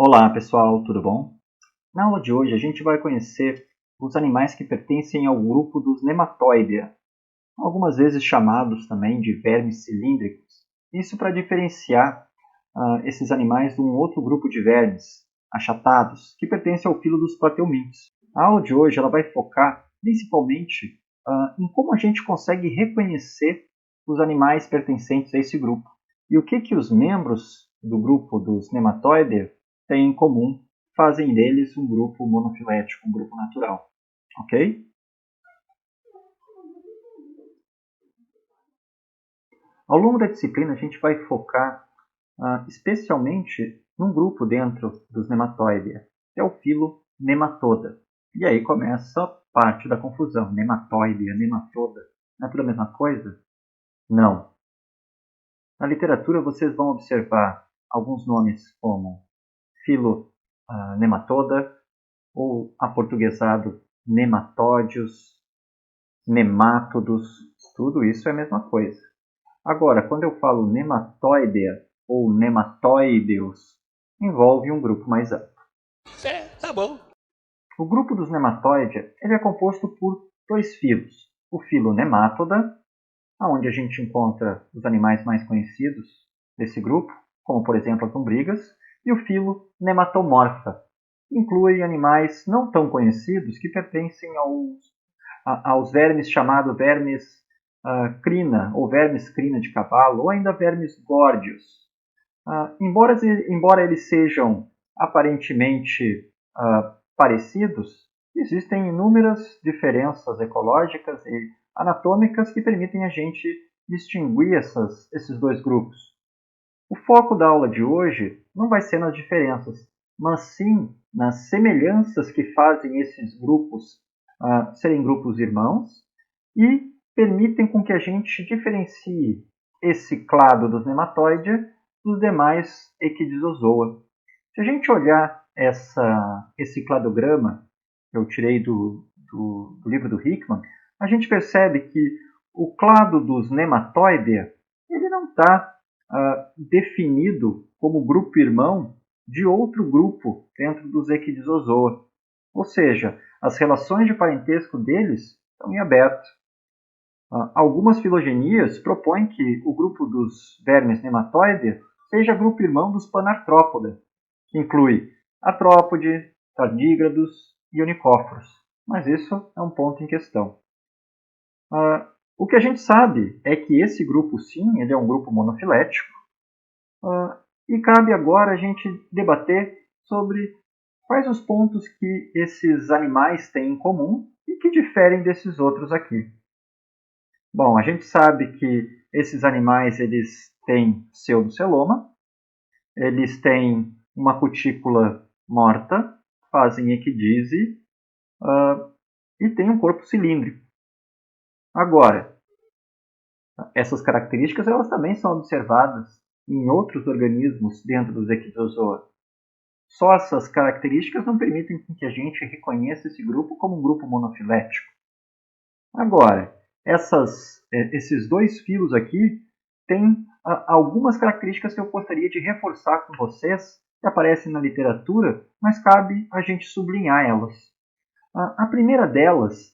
Olá pessoal, tudo bom? Na aula de hoje a gente vai conhecer os animais que pertencem ao grupo dos Nematóidea, algumas vezes chamados também de vermes cilíndricos. Isso para diferenciar esses animais de um outro grupo de vermes, achatados, que pertence ao filo dos plateumintos. A aula de hoje ela vai focar principalmente em como a gente consegue reconhecer os animais pertencentes a esse grupo e o que os membros do grupo dos Nematóidea têm em comum, fazem deles um grupo monofilético, um grupo natural. Ok? Ao longo da disciplina, a gente vai focar especialmente num grupo dentro dos Nematóidea, que é o filo Nematoda. E aí começa a parte da confusão. Nematóidea, nematoda, não é tudo a mesma coisa? Não. Na literatura, vocês vão observar alguns nomes como filo nematoda, ou aportuguesado nematódios, nemátodos, tudo isso é a mesma coisa. Agora, quando eu falo nematóidea ou nematóideos, envolve um grupo mais amplo. Tá bom. O grupo dos nematóidea ele é composto por dois filos. O filo nemátoda, onde a gente encontra os animais mais conhecidos desse grupo, como por exemplo as lombrigas, e o filo nematomorfa, inclui animais não tão conhecidos que pertencem aos vermes chamados vermes crina, ou vermes crina de cavalo, ou ainda vermes górdios. Embora eles sejam aparentemente parecidos, existem inúmeras diferenças ecológicas e anatômicas que permitem a gente distinguir esses dois grupos. O foco da aula de hoje não vai ser nas diferenças, mas sim nas semelhanças que fazem esses grupos serem grupos irmãos e permitem com que a gente diferencie esse clado dos nematóidea dos demais Equidizozoa. Se a gente olhar esse cladograma que eu tirei do livro do Hickman, a gente percebe que o clado dos nematóidea ele não está definido como grupo irmão de outro grupo dentro dos Equidizozoa. Ou seja, as relações de parentesco deles estão em aberto. Algumas filogenias propõem que o grupo dos vermes nematóidea seja grupo irmão dos Panartrópoda, que inclui artrópode, tardígrados e onicóforos. Mas isso é um ponto em questão. O que a gente sabe é que esse grupo, sim, ele é um grupo monofilético, e cabe agora a gente debater sobre quais os pontos que esses animais têm em comum e que diferem desses outros aqui. Bom, a gente sabe que esses animais eles têm pseudoceloma, eles têm uma cutícula morta, fazem equidise e têm um corpo cilíndrico. Agora, essas características elas também são observadas em outros organismos dentro dos Equidizozoa. Só essas características não permitem que a gente reconheça esse grupo como um grupo monofilético. Agora, esses dois filos aqui têm algumas características que eu gostaria de reforçar com vocês, que aparecem na literatura, mas cabe a gente sublinhar elas. A primeira delas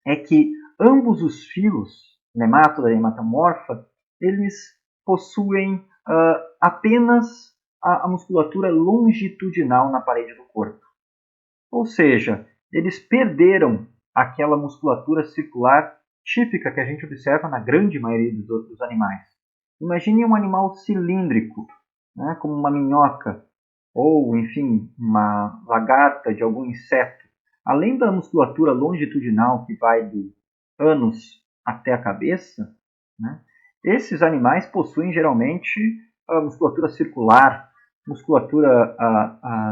é que ambos os filos, Nematoda e Nematomorfa, eles possuem apenas a musculatura longitudinal na parede do corpo. Ou seja, eles perderam aquela musculatura circular típica que a gente observa na grande maioria dos outros animais. Imagine um animal cilíndrico, né, como uma minhoca, ou, enfim, uma lagarta de algum inseto. Além da musculatura longitudinal que vai do ânus até a cabeça, né, esses animais possuem geralmente a musculatura circular, musculatura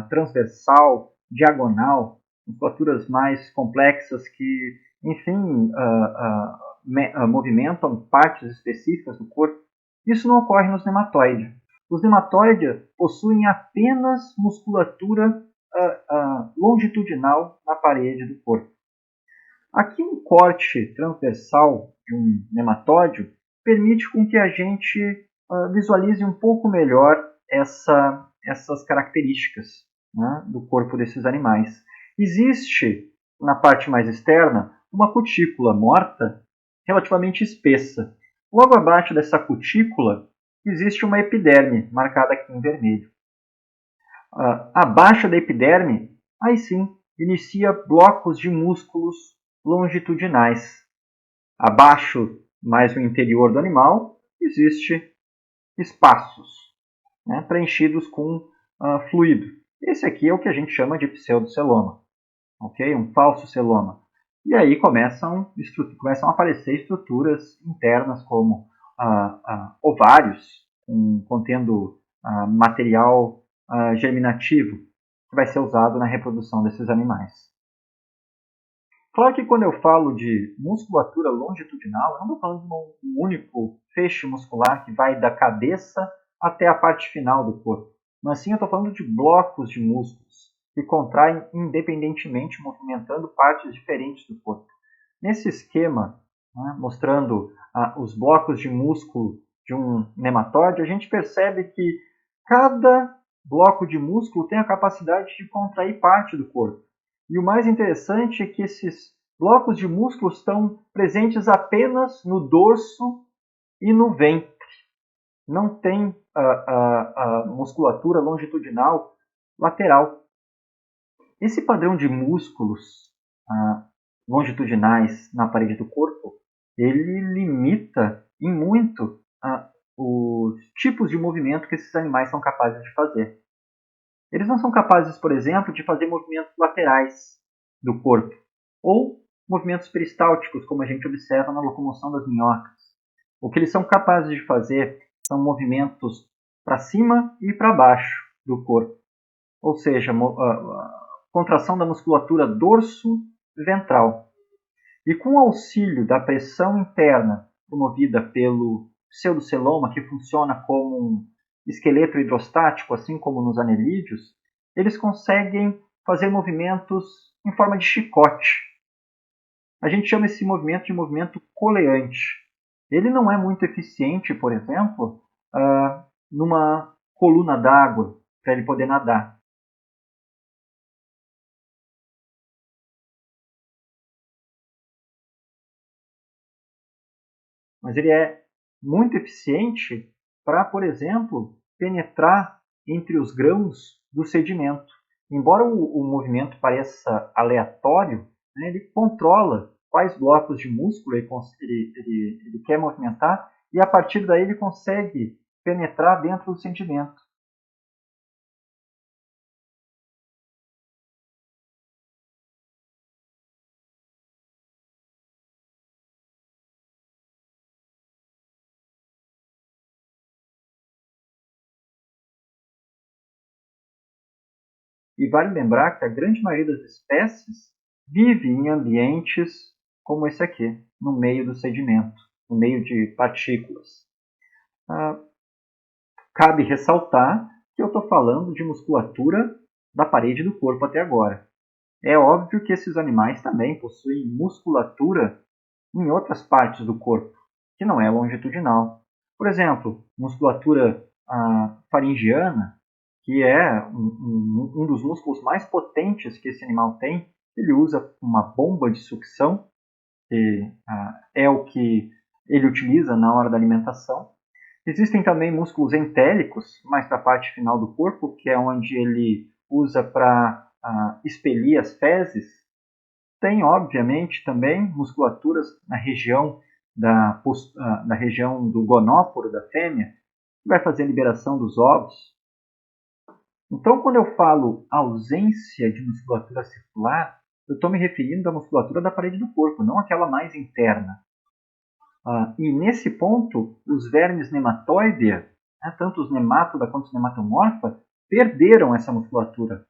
transversal, diagonal, musculaturas mais complexas que, enfim, movimentam partes específicas do corpo. Isso não ocorre nos nematóides. Os nematóides possuem apenas musculatura longitudinal na parede do corpo. Aqui um corte transversal de um nematóide permite com que a gente visualize um pouco melhor essas características, né, do corpo desses animais. Existe, na parte mais externa, uma cutícula morta relativamente espessa. Logo abaixo dessa cutícula existe uma epiderme, marcada aqui em vermelho. Abaixo da epiderme, aí sim, inicia blocos de músculos longitudinais. Abaixo, mais no interior do animal, existe espaços, né, preenchidos com fluido. Esse aqui é o que a gente chama de pseudoceloma, ok? Um falso celoma. E aí começam a aparecer estruturas internas como ovários, contendo material germinativo, que vai ser usado na reprodução desses animais. Claro que quando eu falo de musculatura longitudinal, eu não estou falando de um único feixe muscular que vai da cabeça até a parte final do corpo, mas sim eu estou falando de blocos de músculos que contraem independentemente, movimentando partes diferentes do corpo. Nesse esquema, né, mostrando os blocos de músculo de um nematóide, a gente percebe que cada bloco de músculo tem a capacidade de contrair parte do corpo. E o mais interessante é que esses blocos de músculos estão presentes apenas no dorso e no ventre. Não tem a musculatura longitudinal lateral. Esse padrão de músculos longitudinais na parede do corpo, ele limita em muito os tipos de movimento que esses animais são capazes de fazer. Eles não são capazes, por exemplo, de fazer movimentos laterais do corpo, ou movimentos peristálticos, como a gente observa na locomoção das minhocas. O que eles são capazes de fazer são movimentos para cima e para baixo do corpo, ou seja, contração da musculatura dorso-ventral. E com o auxílio da pressão interna promovida pelo pseudoceloma, que funciona como um esqueleto hidrostático, assim como nos anelídeos, eles conseguem fazer movimentos em forma de chicote. A gente chama esse movimento de movimento coleante. Ele não é muito eficiente, por exemplo, numa coluna d'água, para ele poder nadar. Mas ele é muito eficiente para, por exemplo, penetrar entre os grãos do sedimento. Embora o movimento pareça aleatório, né, ele controla quais blocos de músculo ele quer movimentar e a partir daí ele consegue penetrar dentro do sedimento. E vale lembrar que a grande maioria das espécies vive em ambientes como esse aqui, no meio do sedimento, no meio de partículas. Cabe ressaltar que eu estou falando de musculatura da parede do corpo até agora. É óbvio que esses animais também possuem musculatura em outras partes do corpo, que não é longitudinal. Por exemplo, musculatura faringiana, que é um dos músculos mais potentes que esse animal tem. Ele usa uma bomba de sucção, que é o que ele utiliza na hora da alimentação. Existem também músculos entélicos, mais para a parte final do corpo, que é onde ele usa para expelir as fezes. Tem, obviamente, também musculaturas na região da região do gonóporo da fêmea, que vai fazer a liberação dos ovos. Então, quando eu falo ausência de musculatura circular, eu estou me referindo à musculatura da parede do corpo, não aquela mais interna. E nesse ponto, os vermes nematóidea, né, tanto os nematoda quanto os nematomorfa, perderam essa musculatura.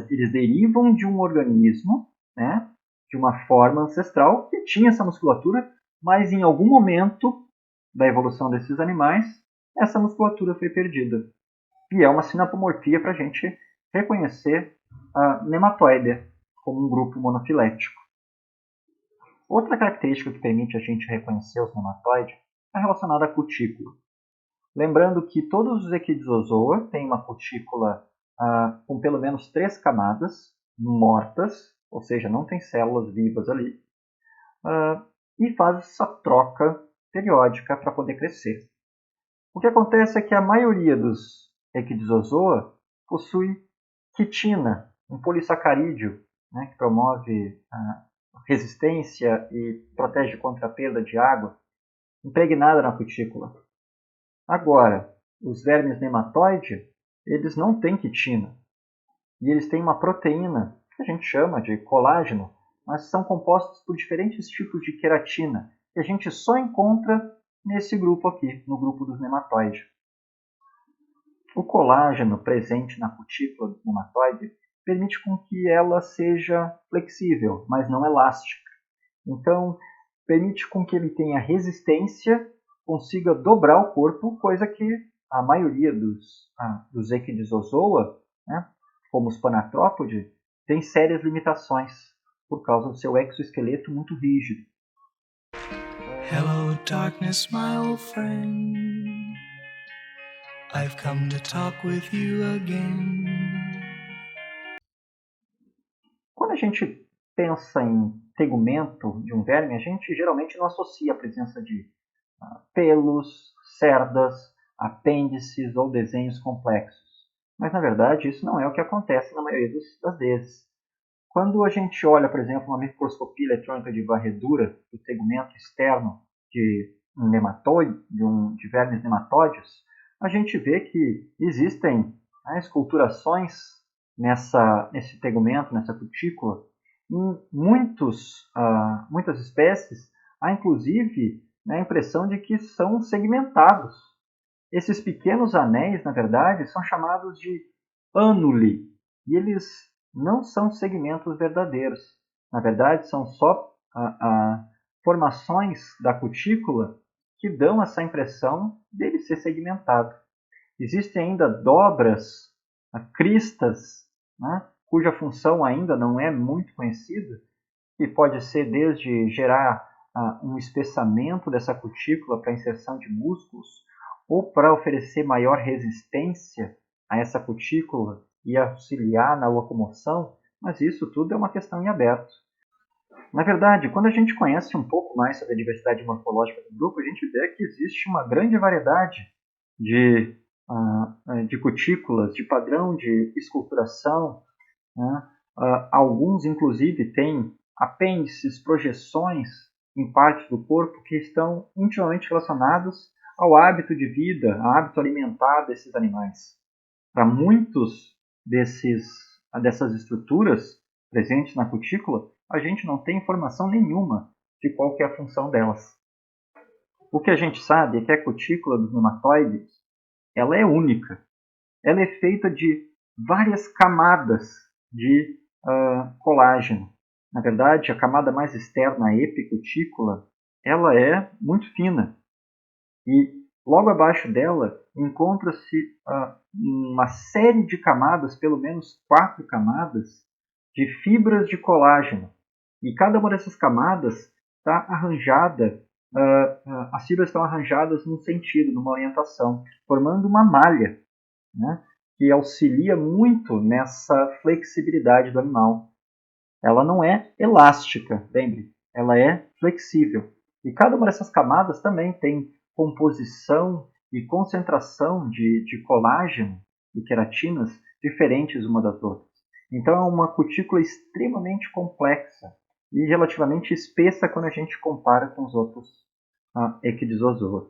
Eles derivam de um organismo, né, de uma forma ancestral que tinha essa musculatura, mas em algum momento da evolução desses animais, essa musculatura foi perdida. E é uma sinapomorfia para a gente reconhecer a nematóidea como um grupo monofilético. Outra característica que permite a gente reconhecer os nematóides é relacionada à cutícula. Lembrando que todos os Equidizozoa têm uma cutícula com pelo menos 3 camadas mortas, ou seja, não tem células vivas ali, e faz essa troca periódica para poder crescer. O que acontece é que a maioria dos Equidizozoa possui quitina, um polissacarídeo, né, que promove a resistência e protege contra a perda de água, impregnada na cutícula. Agora, os vermes nematóide, eles não têm quitina. E eles têm uma proteína, que a gente chama de colágeno, mas são compostos por diferentes tipos de queratina, que a gente só encontra nesse grupo aqui, no grupo dos nematóides. O colágeno presente na cutícula do nematóide permite com que ela seja flexível, mas não elástica. Então, permite com que ele tenha resistência, consiga dobrar o corpo, coisa que a maioria dos Equidizozoa, né, como os Panartrópode, tem sérias limitações por causa do seu exoesqueleto muito rígido. Hello, darkness, my old friend. I've come to talk with you again. Quando a gente pensa em tegumento de um verme, a gente geralmente não associa a presença de pelos, cerdas, apêndices ou desenhos complexos. Mas, na verdade, isso não é o que acontece na maioria das vezes. Quando a gente olha, por exemplo, uma microscopia eletrônica de varredura do tegumento externo de um nematóide, de vermes nematóides, a gente vê que existem esculturações nesse tegumento, nessa cutícula. Em muitas espécies, há inclusive a impressão de que são segmentados. Esses pequenos anéis, na verdade, são chamados de anuli, e eles não são segmentos verdadeiros. Na verdade, são só formações da cutícula que dão essa impressão dele ser segmentado. Existem ainda dobras, cristas, né, cuja função ainda não é muito conhecida, que pode ser desde gerar um espessamento dessa cutícula para inserção de músculos, ou para oferecer maior resistência a essa cutícula e auxiliar na locomoção, mas isso tudo é uma questão em aberto. Na verdade, quando a gente conhece um pouco mais sobre a diversidade morfológica do grupo, a gente vê que existe uma grande variedade de cutículas, de padrão de esculturação, né? Alguns, inclusive, têm apêndices, projeções em partes do corpo que estão intimamente relacionados ao hábito de vida, ao hábito alimentar desses animais. Para muitos dessas estruturas presentes na cutícula, a gente não tem informação nenhuma de qual que é a função delas. O que a gente sabe é que a cutícula dos nematóides ela é única. Ela é feita de várias camadas de colágeno. Na verdade, a camada mais externa, a epicutícula, ela é muito fina. E logo abaixo dela encontra-se uma série de camadas, pelo menos 4 camadas, de fibras de colágeno. E cada uma dessas camadas está arranjada, as fibras estão arranjadas num sentido, numa orientação, formando uma malha, né, que auxilia muito nessa flexibilidade do animal. Ela não é elástica, lembre, ela é flexível. E cada uma dessas camadas também tem composição e concentração de colágeno e queratinas diferentes uma das outras. Então é uma cutícula extremamente complexa e relativamente espessa quando a gente compara com os outros Equidizozoa.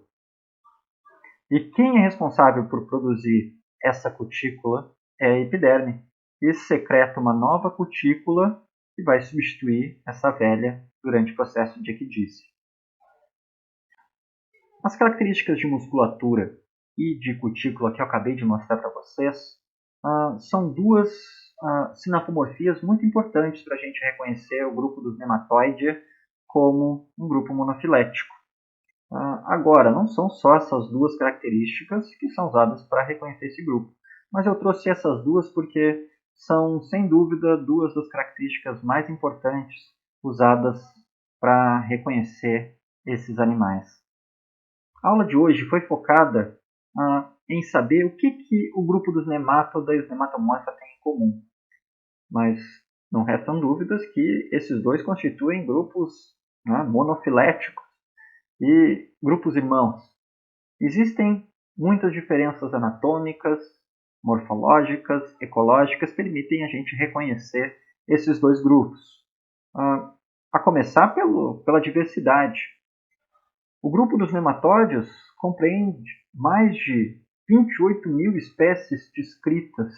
E quem é responsável por produzir essa cutícula é a epiderme, que secreta uma nova cutícula que vai substituir essa velha durante o processo de equidície. As características de musculatura e de cutícula que eu acabei de mostrar para vocês são duas sinapomorfias muito importantes para a gente reconhecer o grupo dos nematóide como um grupo monofilético. Agora, não são só essas duas características que são usadas para reconhecer esse grupo, mas eu trouxe essas duas porque são, sem dúvida, duas das características mais importantes usadas para reconhecer esses animais. A aula de hoje foi focada em saber o que o grupo dos Nematoda e os Nematomorpha têm em comum. Mas não restam dúvidas que esses dois constituem grupos monofiléticos e grupos irmãos. Existem muitas diferenças anatômicas, morfológicas, ecológicas que permitem a gente reconhecer esses dois grupos. A começar pela diversidade. O grupo dos nematódios compreende mais de 28 mil espécies descritas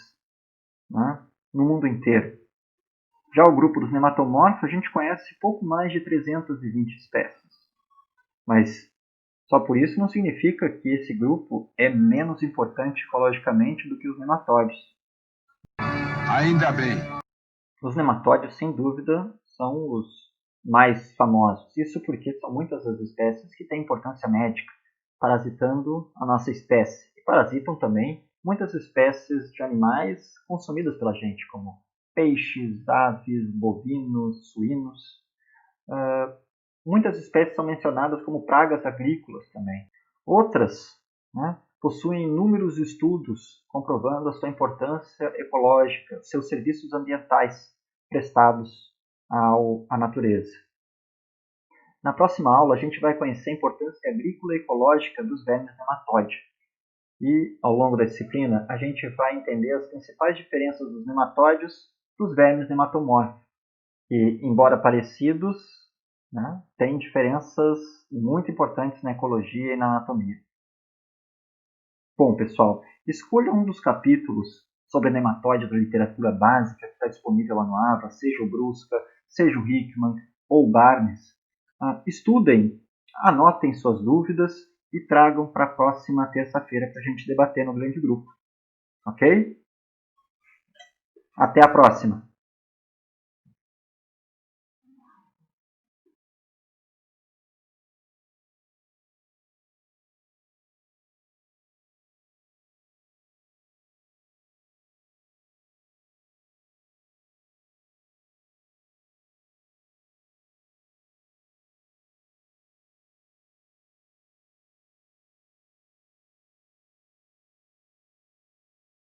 no mundo inteiro. Já o grupo dos nematomorfos, a gente conhece pouco mais de 320 espécies. Mas só por isso não significa que esse grupo é menos importante ecologicamente do que os nematódios. Ainda bem. Os nematódios, sem dúvida, são os mais famosos. Isso porque são muitas as espécies que têm importância médica, parasitando a nossa espécie. E parasitam também muitas espécies de animais consumidas pela gente, como peixes, aves, bovinos, suínos. Muitas espécies são mencionadas como pragas agrícolas também. Outras possuem inúmeros estudos comprovando a sua importância ecológica, seus serviços ambientais prestados à natureza. Na próxima aula, a gente vai conhecer a importância agrícola e ecológica dos vermes nematóide. E, ao longo da disciplina, a gente vai entender as principais diferenças dos nematódios dos vermes nematomórficos, que, embora parecidos, têm diferenças muito importantes na ecologia e na anatomia. Bom, pessoal, escolha um dos capítulos sobre nematóide da literatura básica que está disponível lá no AVA, seja o Brusca, seja o Hickman ou o Barnes. Estudem, anotem suas dúvidas e tragam para a próxima terça-feira para a gente debater no grande grupo. Ok? Até a próxima!